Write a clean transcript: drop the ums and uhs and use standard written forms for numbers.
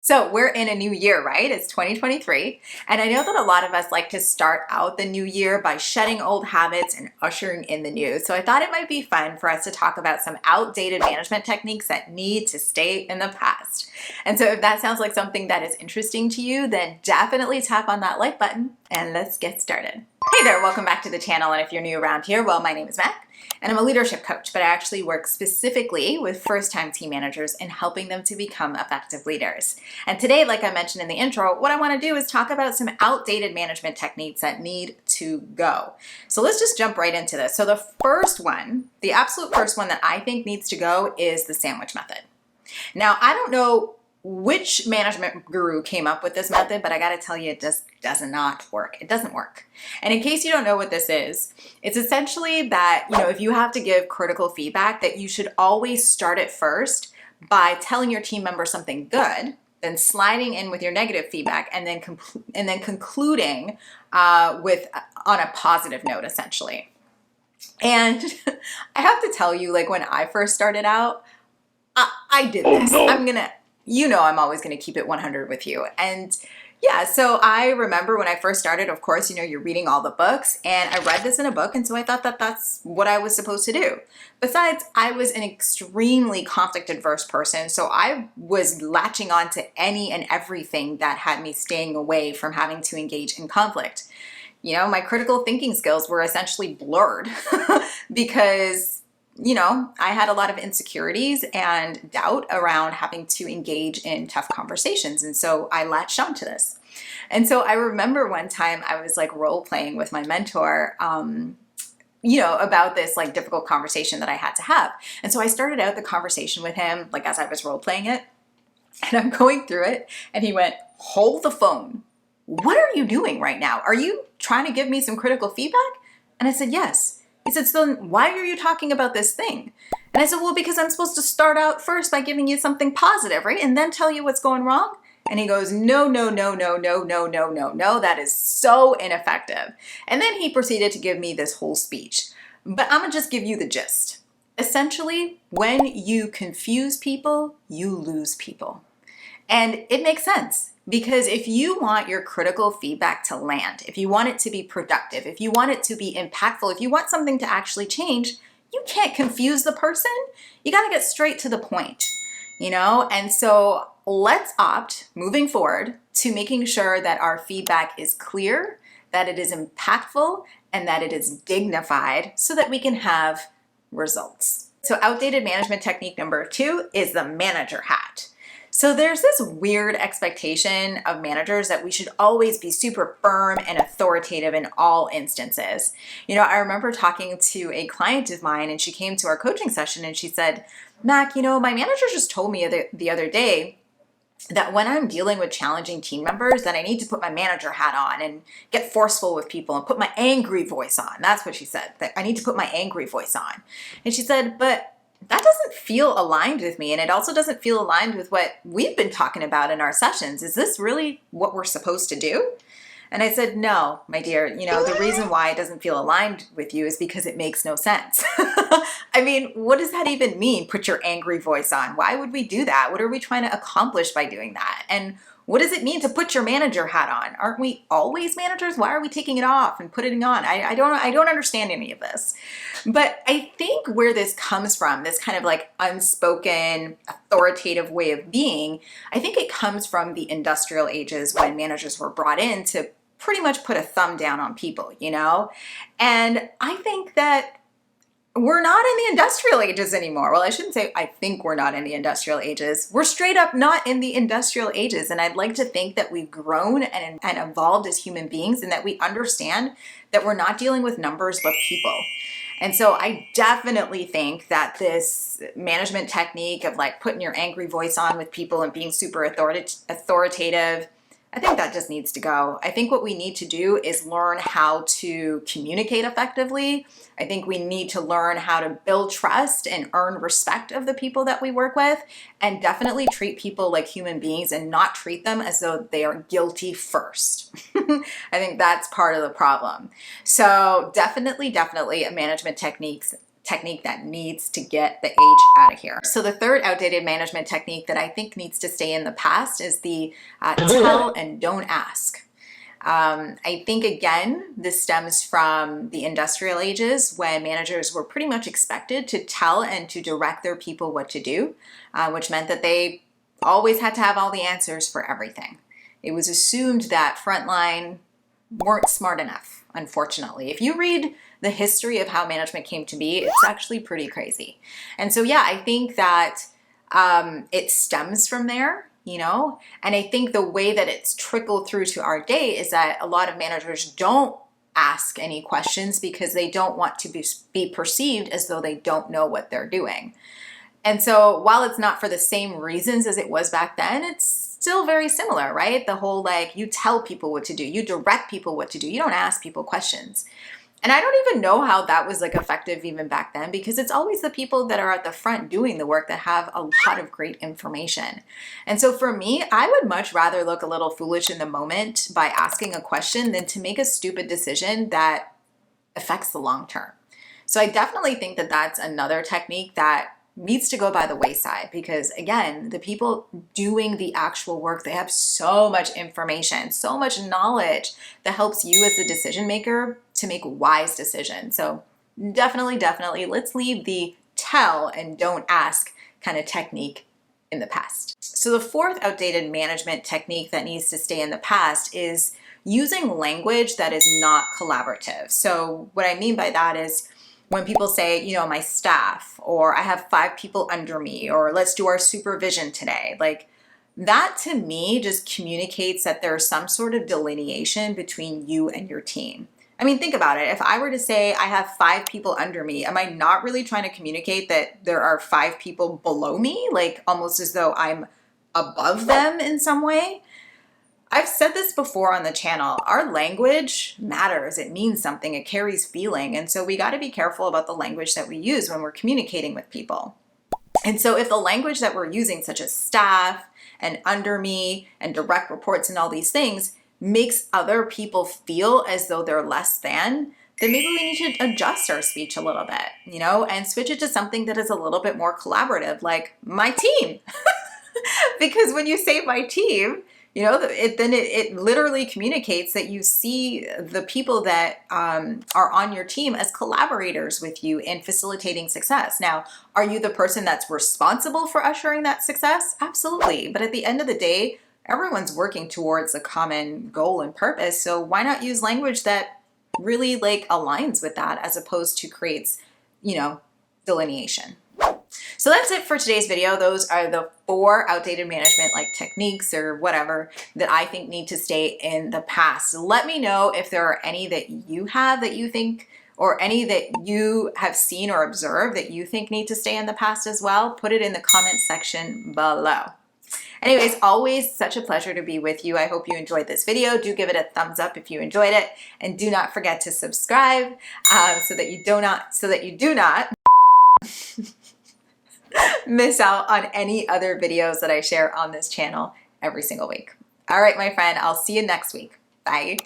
So we're in a new year, right? It's 2023. And I know that a lot of us like to start out the new year by shedding old habits and ushering in the new. So I thought it might be fun for us to talk about some outdated management techniques that need to stay in the past. And so if that sounds like something that is interesting to you, then definitely tap on that like button and let's get started. Hey there, welcome back to the channel. And if you're new around here, well, my name is Mac. And I'm a leadership coach, but I actually work specifically with first-time team managers and helping them to become effective leaders. And today, like I mentioned in the intro, what I want to do is talk about some outdated management techniques that need to go. So let's just jump right into this. So the first one, the absolute first one that I think needs to go is the sandwich method. Now, I don't know which management guru came up with this method, but I got to tell you, it just does not work. It doesn't work. And in case you don't know what this is, it's essentially that, if you have to give critical feedback, that you should always start it first by telling your team member something good, then sliding in with your negative feedback, and then concluding with on a positive note, essentially. And I have to tell you, like when I first started out, I did this. I'm always going to keep it 100 with you. And yeah, so I remember when I first started, of course, you're reading all the books, and I read this in a book, and so I thought that that's what I was supposed to do. Besides, I was an extremely conflict-averse person, so I was latching on to any and everything that had me staying away from having to engage in conflict. My critical thinking skills were essentially blurred because I had a lot of insecurities and doubt around having to engage in tough conversations. And so I latched onto this. And so I remember one time I was like role playing with my mentor, about this like difficult conversation that I had to have. And so I started out the conversation with him, like as I was role playing it, and I'm going through it. And he went, "Hold the phone. What are you doing right now? Are you trying to give me some critical feedback?" And I said, "Yes." He said, "So then why are you talking about this thing?" And I said, "Well, because I'm supposed to start out first by giving you something positive, right? And then tell you what's going wrong." And he goes, "No, no, no, no, no, no, no, no, no. That is so ineffective." And then he proceeded to give me this whole speech. But I'm going to just give you the gist. Essentially, when you confuse people, you lose people. And it makes sense. Because if you want your critical feedback to land, if you want it to be productive, if you want it to be impactful, if you want something to actually change, you can't confuse the person. You got to get straight to the point, And so let's opt moving forward to making sure that our feedback is clear, that it is impactful, and that it is dignified so that we can have results. So outdated management technique number 2 is the manager hat. So there's this weird expectation of managers that we should always be super firm and authoritative in all instances. I remember talking to a client of mine, and she came to our coaching session and she said, "Mac, my manager just told me the other day that when I'm dealing with challenging team members, that I need to put my manager hat on and get forceful with people and put my angry voice on." That's what she said, that I need to put my angry voice on. And she said, "But that doesn't feel aligned with me. And it also doesn't feel aligned with what we've been talking about in our sessions. Is this really what we're supposed to do?" And I said, "No, my dear, the reason why it doesn't feel aligned with you is because it makes no sense." I mean, what does that even mean? Put your angry voice on. Why would we do that? What are we trying to accomplish by doing that? And what does it mean to put your manager hat on? Aren't we always managers? Why are we taking it off and putting it on? I don't understand any of this. But I think where this comes from, this kind of like unspoken, authoritative way of being, I think it comes from the industrial ages when managers were brought in to pretty much put a thumb down on people, And I think that we're not in the industrial ages anymore. Well, I shouldn't say I think we're not in the industrial ages. We're straight up not in the industrial ages. And I'd like to think that we've grown and evolved as human beings, and that we understand that we're not dealing with numbers but people. And so I definitely think that this management technique of like putting your angry voice on with people and being super authoritative, I think that just needs to go. I think what we need to do is learn how to communicate effectively. I think we need to learn how to build trust and earn respect of the people that we work with, and definitely treat people like human beings and not treat them as though they are guilty first. I think that's part of the problem. So definitely a management technique technique that needs to get the H out of here. So the third outdated management technique that I think needs to stay in the past is the tell and don't ask. I think, again, this stems from the industrial ages when managers were pretty much expected to tell and to direct their people what to do, which meant that they always had to have all the answers for everything. It was assumed that frontline weren't smart enough, unfortunately. If you read the history of how management came to be, it's actually pretty crazy. And so, yeah, I think that it stems from there, you know? And I think the way that it's trickled through to our day is that a lot of managers don't ask any questions because they don't want to be perceived as though they don't know what they're doing. And so while it's not for the same reasons as it was back then, it's still very similar, right? The whole like, you tell people what to do, you direct people what to do, you don't ask people questions. And I don't even know how that was like effective even back then, because it's always the people that are at the front doing the work that have a lot of great information. And so for me, I would much rather look a little foolish in the moment by asking a question than to make a stupid decision that affects the long term. So I definitely think that that's another technique that needs to go by the wayside, because again, the people doing the actual work, they have so much information, so much knowledge that helps you as the decision maker to make wise decisions. So definitely, let's leave the tell and don't ask kind of technique in the past. So the fourth outdated management technique that needs to stay in the past is using language that is not collaborative. So what I mean by that is when people say, you know, my staff, or I have 5 people under me, or let's do our supervision today, like that to me just communicates that there's some sort of delineation between you and your team. I mean, think about it. If I were to say I have 5 people under me, am I not really trying to communicate that there are 5 people below me, like almost as though I'm above them in some way? I've said this before on the channel. Our language matters. It means something. It carries feeling. And so we got to be careful about the language that we use when we're communicating with people. And so if the language that we're using, such as staff and under me and direct reports and all these things, makes other people feel as though they're less than, then maybe we need to adjust our speech a little bit, you know, and switch it to something that is a little bit more collaborative, like my team. Because when you say my team, you know, it literally communicates that you see the people that are on your team as collaborators with you in facilitating success. Now, are you the person that's responsible for ushering that success? Absolutely. But at the end of the day, everyone's working towards a common goal and purpose. So why not use language that really like aligns with that as opposed to creates, you know, delineation? So that's it for today's video. Those are the 4 outdated management like techniques or whatever that I think need to stay in the past. Let me know if there are any that you have that you think, or any that you have seen or observed that you think need to stay in the past as well. Put it in the comment section below. Anyways, always such a pleasure to be with you. I hope you enjoyed this video. Do give it a thumbs up if you enjoyed it, and do not forget to subscribe so that you do not miss out on any other videos that I share on this channel every single week. All right, my friend, I'll see you next week. Bye.